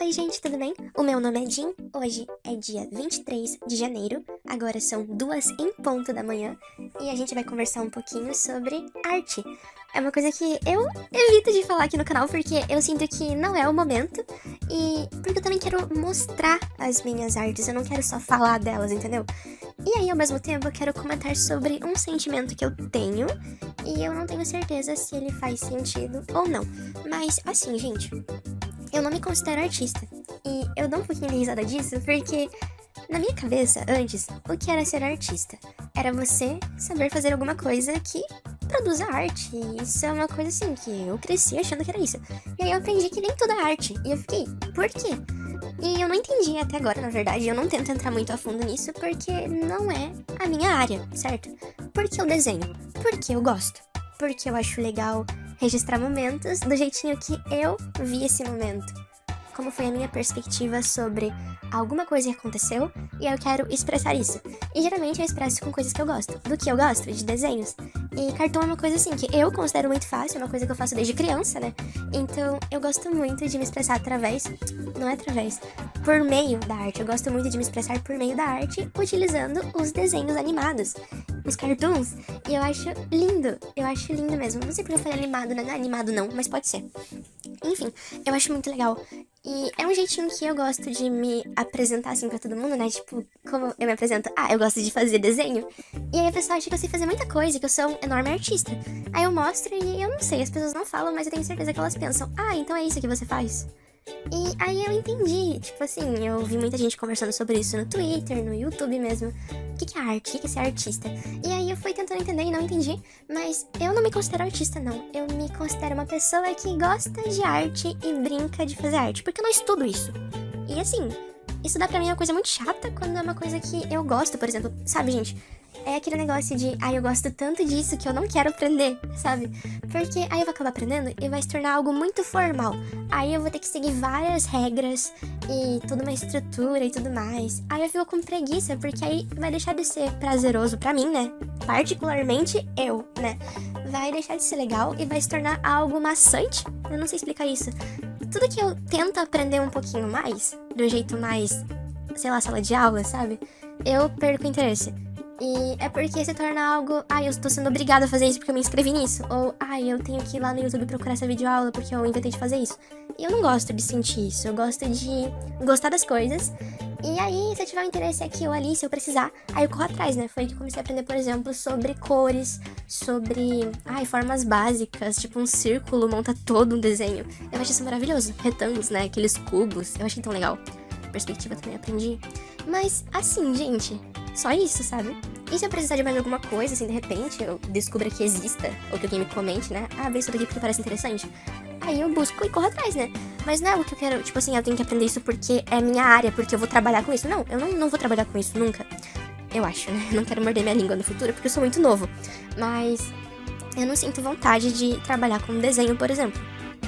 Oi gente, tudo bem? O meu nome é Jin, hoje é dia 23 de janeiro, agora são 2 em ponto da manhã e a gente vai conversar um pouquinho sobre arte. É uma coisa que eu evito de falar aqui no canal porque eu sinto que não é o momento e porque eu também quero mostrar as minhas artes, eu não quero só falar delas, entendeu? E aí, ao mesmo tempo, eu quero comentar sobre um sentimento que eu tenho e eu não tenho certeza se ele faz sentido ou não. Mas, assim, gente, eu não me considero artista. E eu dou um pouquinho de risada disso porque, na minha cabeça, antes, o que era ser artista? Era você saber fazer alguma coisa que produza arte. E isso é uma coisa, assim, que eu cresci achando que era isso. E aí eu aprendi que nem tudo é arte. E eu fiquei, por quê? E eu não entendi até agora, na verdade, eu não tento entrar muito a fundo nisso porque não é a minha área, certo? Porque eu desenho, porque eu gosto, porque eu acho legal registrar momentos do jeitinho que eu vi esse momento. Como foi a minha perspectiva sobre alguma coisa que aconteceu e eu quero expressar isso. E geralmente eu expresso com coisas que eu gosto. Do que eu gosto? De desenhos. E cartoon é uma coisa assim que eu considero muito fácil, é uma coisa que eu faço desde criança, né? Então eu gosto muito de me expressar através, não é através, por meio da arte. Eu gosto muito de me expressar por meio da arte utilizando os desenhos animados. Os cartoons, e eu acho lindo mesmo. Não sei porque eu falei animado, né? Não é animado não, mas pode ser. Enfim, eu acho muito legal. E é um jeitinho que eu gosto de me apresentar assim pra todo mundo, né? Tipo, como eu me apresento? Ah, eu gosto de fazer desenho. E aí a pessoa acha que eu sei fazer muita coisa, que eu sou um enorme artista. Aí eu mostro e eu não sei, as pessoas não falam, mas eu tenho certeza que elas pensam, ah, então é isso que você faz? E aí eu entendi, tipo assim, eu vi muita gente conversando sobre isso no Twitter, no YouTube mesmo. O que é arte? O que é ser artista? E aí eu fui tentando entender e não entendi, mas eu não me considero artista, não. Eu me considero uma pessoa que gosta de arte e brinca de fazer arte, porque eu não estudo isso. E assim, estudar pra mim é uma coisa muito chata quando é uma coisa que eu gosto, por exemplo. Sabe, gente? É aquele negócio de, eu gosto tanto disso que eu não quero aprender, sabe? Porque aí eu vou acabar aprendendo e vai se tornar algo muito formal. Aí eu vou ter que seguir várias regras e toda uma estrutura e tudo mais. Aí eu fico com preguiça, porque aí vai deixar de ser prazeroso pra mim, né? Particularmente eu, né? Vai deixar de ser legal e vai se tornar algo maçante. Eu não sei explicar isso. Tudo que eu tento aprender um pouquinho mais, do jeito mais, sei lá, sala de aula, sabe? Eu perco o interesse. E é porque se torna algo, eu estou sendo obrigada a fazer isso porque eu me inscrevi nisso. Ou, eu tenho que ir lá no YouTube procurar essa videoaula porque eu inventei de fazer isso. E eu não gosto de sentir isso, eu gosto de gostar das coisas. E aí, se eu tiver um interesse aqui ou ali, se eu precisar, aí eu corro atrás, né? Foi que eu comecei a aprender, por exemplo, sobre cores, sobre, formas básicas, tipo um círculo monta todo um desenho. Eu acho isso maravilhoso. Retângulos, né? Aqueles cubos, eu achei tão legal. Perspectiva também aprendi. Mas, assim, gente, só isso, sabe? E se eu precisar de mais alguma coisa, assim, de repente, eu descubra que exista, ou que alguém me comente, né? Vê isso daqui porque parece interessante. Aí eu busco e corro atrás, né? Mas não é o que eu quero, tipo assim, eu tenho que aprender isso porque é minha área, porque eu vou trabalhar com isso. Não, eu não vou trabalhar com isso nunca. Eu acho, né? Eu não quero morder minha língua no futuro, porque eu sou muito novo. Mas eu não sinto vontade de trabalhar com desenho, por exemplo.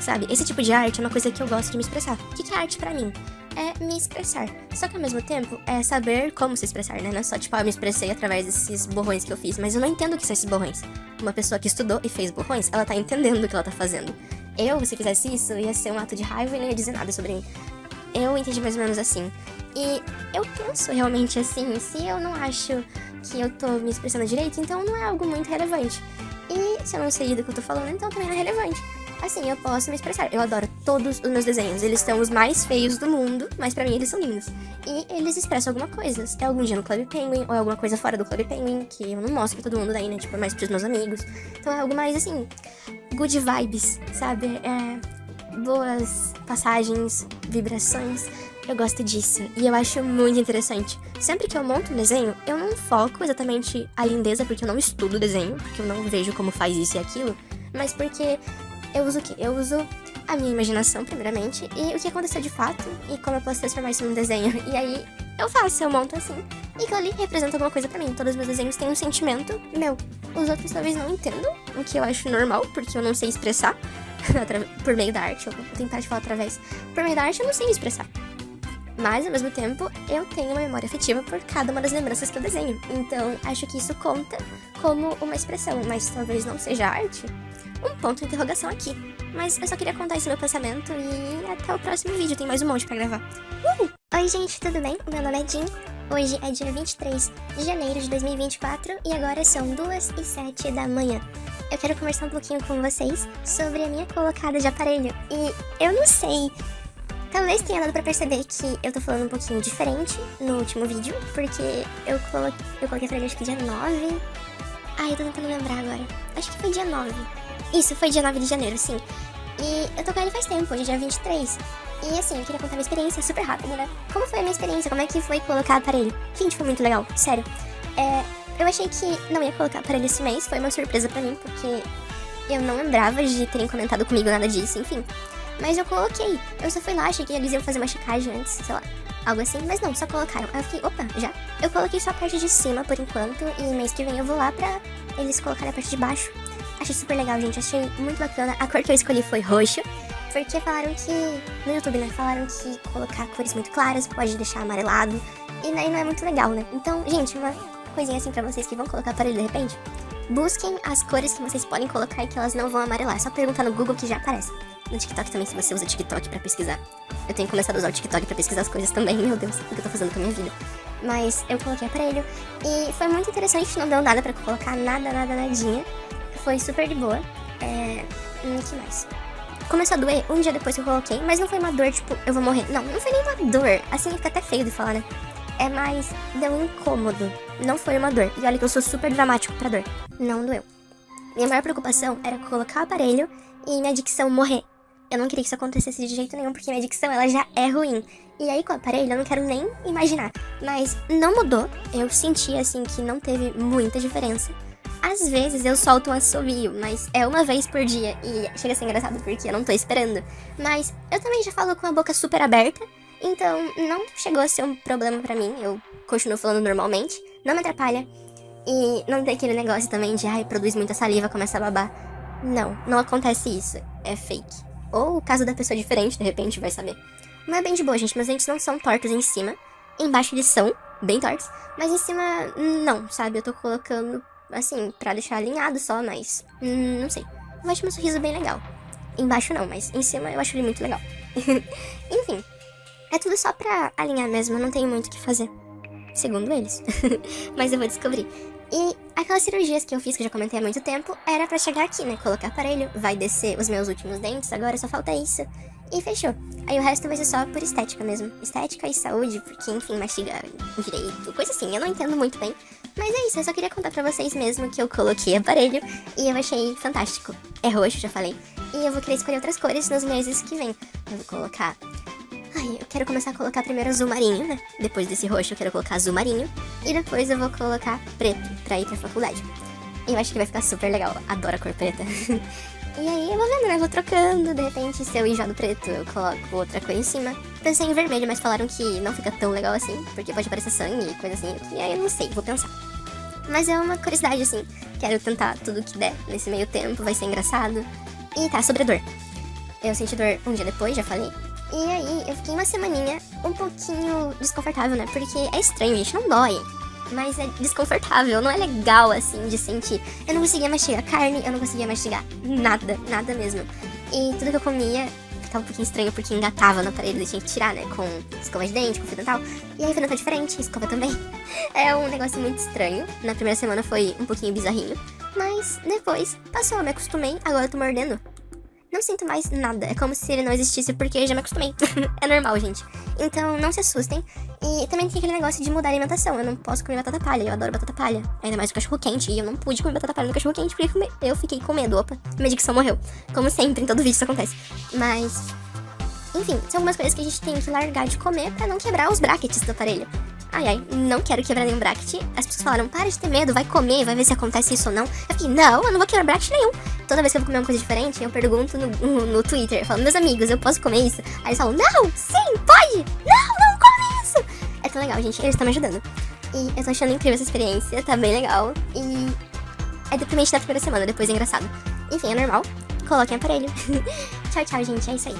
Sabe? Esse tipo de arte é uma coisa que eu gosto de me expressar. O que é arte pra mim? É me expressar. Só que ao mesmo tempo é saber como se expressar, né? Não é só tipo, eu me expressei através desses borrões que eu fiz, mas eu não entendo o que são esses borrões. Uma pessoa que estudou e fez borrões, ela tá entendendo o que ela tá fazendo. Se fizesse isso, ia ser um ato de raiva e não ia dizer nada sobre mim. Eu entendi mais ou menos assim. E eu penso realmente assim, se eu não acho que eu tô me expressando direito, então não é algo muito relevante. E se eu não sei do que eu tô falando, então também não é relevante. Assim, eu posso me expressar. Eu adoro todos os meus desenhos. Eles são os mais feios do mundo, mas pra mim eles são lindos. E eles expressam alguma coisa. É algum dia no Club Penguin, ou é alguma coisa fora do Club Penguin, que eu não mostro pra todo mundo daí, né? Tipo, é mais pros meus amigos. Então é algo mais, assim, good vibes, sabe? Boas passagens, vibrações. Eu gosto disso. E eu acho muito interessante. Sempre que eu monto um desenho, eu não foco exatamente a lindeza, porque eu não estudo desenho, porque eu não vejo como faz isso e aquilo, mas porque eu uso o quê? Eu uso a minha imaginação, primeiramente, e o que aconteceu de fato, e como eu posso transformar isso num desenho. E aí, eu monto assim, e aquilo ali representa alguma coisa pra mim. Todos os meus desenhos têm um sentimento meu. Os outros talvez não entendam, o que eu acho normal, porque eu não sei expressar por meio da arte. Eu vou tentar te falar através. Por meio da arte, eu não sei expressar. Mas, ao mesmo tempo, eu tenho uma memória afetiva por cada uma das lembranças que eu desenho. Então, acho que isso conta como uma expressão, mas talvez não seja arte. um ponto de interrogação aqui. Mas eu só queria contar esse meu pensamento e até o próximo vídeo, tem mais um monte pra gravar. Oi gente, tudo bem? Meu nome é Jean. Hoje é dia 23 de janeiro de 2024 e agora são 2h07 da manhã. Eu quero conversar um pouquinho com vocês sobre a minha colocada de aparelho. E eu não sei, talvez tenha dado pra perceber que eu tô falando um pouquinho diferente no último vídeo, porque eu coloquei aparelho acho que dia 9. Ai, eu tô tentando lembrar agora. Acho que foi dia 9. Isso, foi dia 9 de janeiro, sim. E eu tô com ele faz tempo, hoje é dia 23. E assim, eu queria contar minha experiência super rápido, né? Como foi a minha experiência? Como é que foi colocar aparelho? Gente, foi muito legal, sério. Eu achei que não ia colocar aparelho esse mês, foi uma surpresa pra mim, porque eu não lembrava de terem comentado comigo nada disso, enfim. Mas eu coloquei. Eu só fui lá, achei que eles iam fazer uma checagem antes, sei lá, algo assim. Mas não, só colocaram. Aí eu fiquei, opa, já? Eu coloquei só a parte de cima por enquanto, e mês que vem eu vou lá pra eles colocarem a parte de baixo. Achei super legal, gente, achei muito bacana. A cor que eu escolhi foi roxo, porque falaram que, no YouTube, né, falaram que colocar cores muito claras pode deixar amarelado, e daí não é muito legal, né? Então, gente, uma coisinha assim pra vocês que vão colocar aparelho de repente, busquem as cores que vocês podem colocar e que elas não vão amarelar. É só perguntar no Google que já aparece. No TikTok também, se você usa o TikTok pra pesquisar. Eu tenho começado a usar o TikTok pra pesquisar as coisas também, meu Deus, o que eu tô fazendo com a minha vida. Mas eu coloquei aparelho e foi muito interessante, não deu nada pra colocar, nadinha. Foi super de boa. Que mais? Começou a doer um dia depois que eu coloquei, mas não foi uma dor, tipo, eu vou morrer. Não, não foi nem uma dor. Assim fica até feio de falar, né? É mais, deu um incômodo. Não foi uma dor. E olha que eu sou super dramático pra dor. Não doeu. Minha maior preocupação era colocar o aparelho e minha dicção morrer. Eu não queria que isso acontecesse de jeito nenhum, porque minha dicção, ela já é ruim. E aí, com o aparelho, eu não quero nem imaginar. Mas não mudou. Eu senti, assim, que não teve muita diferença. Às vezes eu solto um assobio, mas é uma vez por dia e chega a ser engraçado porque eu não tô esperando. Mas eu também já falo com a boca super aberta, então não chegou a ser um problema pra mim, eu continuo falando normalmente, não me atrapalha. E não tem aquele negócio também de, ai, produz muita saliva, começa a babar. Não, não acontece isso, é fake. Ou o caso da pessoa diferente, de repente, vai saber. Mas é bem de boa, gente, meus dentes não são tortos em cima, embaixo eles são bem tortos, mas em cima não, sabe, eu tô colocando assim, pra deixar alinhado só, mas não sei. Eu acho meu sorriso bem legal. Embaixo não, mas em cima eu acho ele muito legal. Enfim, é tudo só pra alinhar mesmo, eu não tenho muito o que fazer. Segundo eles. Mas eu vou descobrir. E aquelas cirurgias que eu fiz, que eu já comentei há muito tempo, era pra chegar aqui, né? Colocar aparelho, vai descer os meus últimos dentes, agora só falta isso. E fechou. Aí o resto vai ser só por estética mesmo. Estética e saúde, porque, enfim, mastiga direito, coisa assim. Eu não entendo muito bem. Mas é isso, eu só queria contar pra vocês mesmo que eu coloquei aparelho e eu achei fantástico. É roxo, já falei. E eu vou querer escolher outras cores nos meses que vem. Eu vou colocar... Ai, eu quero começar a colocar primeiro azul marinho, né? Depois desse roxo eu quero colocar azul marinho. E depois eu vou colocar preto pra ir pra faculdade. E eu acho que vai ficar super legal. Adoro a cor preta. E aí eu vou vendo, né? Vou trocando. De repente, se eu enjoar do preto, eu coloco outra cor em cima. Pensei em vermelho, mas falaram que não fica tão legal assim, porque pode aparecer sangue e coisa assim. E aí eu não sei, vou pensar. Mas é uma curiosidade, assim. Quero tentar tudo que der nesse meio tempo, vai ser engraçado. E tá, sobre a dor. Eu senti dor um dia depois, já falei. E aí eu fiquei uma semaninha um pouquinho desconfortável, né? Porque é estranho, gente, não dói. Mas é desconfortável, não é legal, assim, de sentir. Eu não conseguia mastigar carne, eu não conseguia mastigar nada, nada mesmo. E tudo que eu comia ficava um pouquinho estranho porque engatava no aparelho, eu tinha que tirar, né, com escova de dente, com fio dental. E aí o fio dental é diferente, escova também. É um negócio muito estranho. Na primeira semana foi um pouquinho bizarrinho, mas depois passou, eu me acostumei, agora eu tô mordendo. Não sinto mais nada, é como se ele não existisse porque eu já me acostumei. É normal, gente. Então não se assustem. E também tem aquele negócio de mudar a alimentação. Eu não posso comer batata palha, eu adoro batata palha. Ainda mais o cachorro quente. E eu não pude comer batata palha no cachorro quente porque eu fiquei com medo. Opa, minha dicção morreu. Como sempre, em todo vídeo isso acontece. Mas, enfim, são algumas coisas que a gente tem que largar de comer pra não quebrar os brackets do aparelho. Ai, ai, não quero quebrar nenhum bracket. As pessoas falaram, para de ter medo, vai comer, vai ver se acontece isso ou não. Eu fiquei, não, eu não vou quebrar bracket nenhum. Toda vez que eu vou comer uma coisa diferente, eu pergunto no Twitter, eu falo, meus amigos, eu posso comer isso? Aí eles falam, não, sim, pode, não come isso. É tão legal, gente, eles estão me ajudando. E eu tô achando incrível essa experiência, tá bem legal. E é deprimente na primeira semana, depois é engraçado. Enfim, é normal, coloquem aparelho. Tchau, tchau, gente, é isso aí.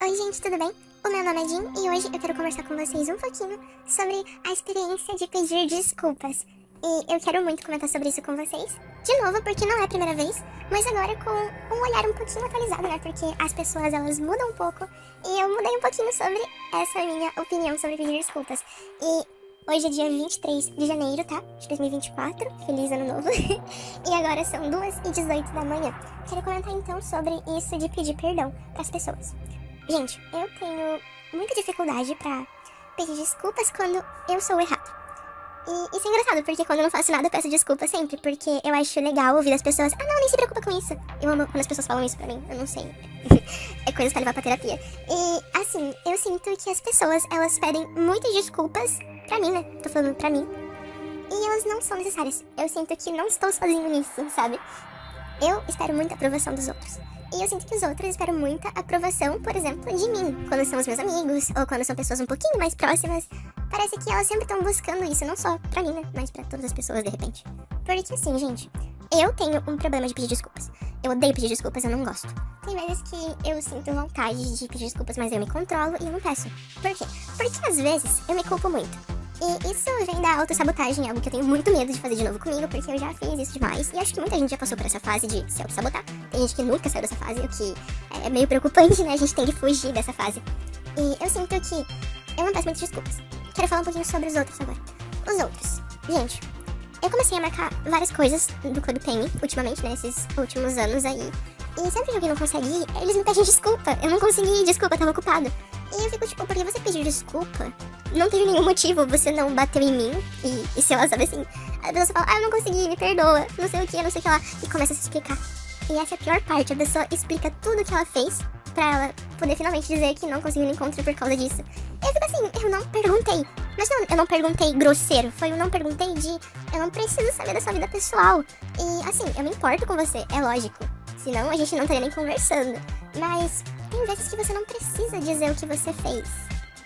Oi gente, tudo bem? O meu nome é Jean e hoje eu quero conversar com vocês um pouquinho sobre a experiência de pedir desculpas. E eu quero muito comentar sobre isso com vocês. De novo, porque não é a primeira vez, mas agora com um olhar um pouquinho atualizado, né? Porque as pessoas, elas mudam um pouco. E eu mudei um pouquinho sobre essa minha opinião sobre pedir desculpas. E hoje é dia 23 de janeiro, tá? De 2024. Feliz ano novo. E agora são 2h18 da manhã. Quero comentar então sobre isso de pedir perdão pras pessoas. Gente, eu tenho muita dificuldade pra pedir desculpas quando eu sou errado. E isso é engraçado, porque quando eu não faço nada eu peço desculpa sempre, porque eu acho legal ouvir as pessoas, ah não, nem se preocupa com isso. Eu amo quando as pessoas falam isso pra mim, eu não sei. É coisa pra levar pra terapia. E assim, eu sinto que as pessoas, elas pedem muitas desculpas pra mim, né? Tô falando pra mim. E elas não são necessárias. Eu sinto que não estou sozinho nisso, sabe? Eu espero muita aprovação dos outros. E eu sinto que os outros esperam muita aprovação, por exemplo, de mim. Quando são os meus amigos, ou quando são pessoas um pouquinho mais próximas. Parece que elas sempre estão buscando isso, não só pra mim, né? Mas pra todas as pessoas, de repente. Porque assim, gente, eu tenho um problema de pedir desculpas. Eu odeio pedir desculpas, eu não gosto. Tem vezes que eu sinto vontade de pedir desculpas, mas eu me controlo e eu não peço. Por quê? Porque às vezes eu me culpo muito. E isso vem da autossabotagem, algo que eu tenho muito medo de fazer de novo comigo, porque eu já fiz isso demais. E acho que muita gente já passou por essa fase de se autossabotar. Tem gente que nunca saiu dessa fase, o que é meio preocupante, né? A gente tem que fugir dessa fase. E eu sinto que eu não peço muitas desculpas. Quero falar um pouquinho sobre os outros agora. Os outros. Gente, eu comecei a marcar várias coisas do Clube Penny, ultimamente, né? Esses últimos anos aí. E sempre que alguém não consegue ir, eles me pedem desculpa. Eu não consegui ir, desculpa, eu tava ocupado. E eu fico tipo, por que você pediu desculpa? Não teve nenhum motivo, você não bateu em mim. E sei lá, sabe assim? A pessoa fala, eu não consegui, me perdoa, não sei o que, não sei o que lá. E começa a se explicar. E essa é a pior parte, a pessoa explica tudo que ela fez pra ela poder finalmente dizer que não conseguiu o encontro por causa disso. E eu fico assim, eu não perguntei. Mas não, eu não perguntei grosseiro, foi eu não perguntei de, eu não preciso saber da sua vida pessoal. E assim, eu me importo com você, é lógico. Senão a gente não estaria nem conversando. Mas tem vezes que você não precisa dizer o que você fez,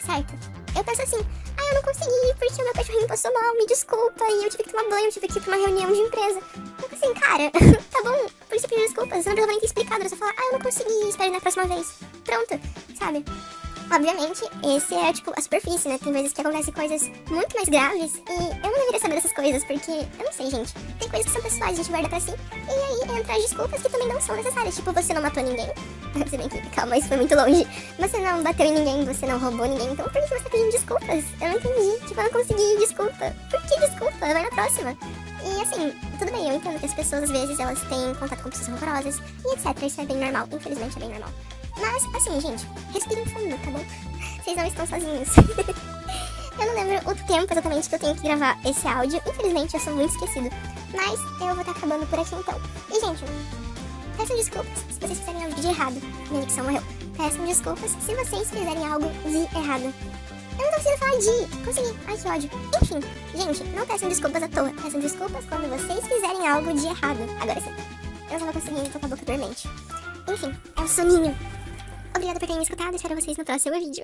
certo? Eu penso assim, eu não consegui porque o meu cachorrinho passou mal, me desculpa. E eu tive que tomar banho, eu tive que ir pra uma reunião de empresa. Eu fico assim, cara, tá bom, por isso eu pedi desculpas. Você não precisava nem ter explicado, era só falar, eu não consegui, espere na próxima vez. Pronto, sabe? Obviamente, esse é, tipo, a superfície, né? Tem vezes que acontecem coisas muito mais graves e eu não deveria saber dessas coisas, porque, eu não sei, gente, tem coisas que são pessoais, a gente guarda pra si, e aí entra as desculpas que também não são necessárias. Tipo, você não matou ninguém, se bem que, calma, isso foi muito longe. Você não bateu em ninguém, você não roubou ninguém, então por que você tá pedindo desculpas? Eu não entendi, tipo, eu não consegui, desculpa. Por que desculpa? Vai na próxima. E assim, tudo bem, eu entendo que as pessoas, às vezes, elas têm contato com pessoas horrorosas e etc, isso é bem normal, infelizmente é bem normal. Mas, assim, gente, respirem fundo, tá bom? Vocês não estão sozinhos. Eu não lembro o tempo exatamente que eu tenho que gravar esse áudio. Infelizmente, eu sou muito esquecido. Mas eu vou estar acabando por aqui, então. E, gente, peçam desculpas se vocês fizerem algo de errado. Minha dicção morreu. Peçam desculpas se vocês fizerem algo de errado. Eu não tô conseguindo falar de... Consegui. Ai, que ódio. Enfim, gente, não peçam desculpas à toa. Peçam desculpas quando vocês fizerem algo de errado. Agora sim. Eu não tava conseguindo, tô com a boca dormente. Enfim, é um soninho. Obrigada por terem me escutado, espero vocês no próximo vídeo.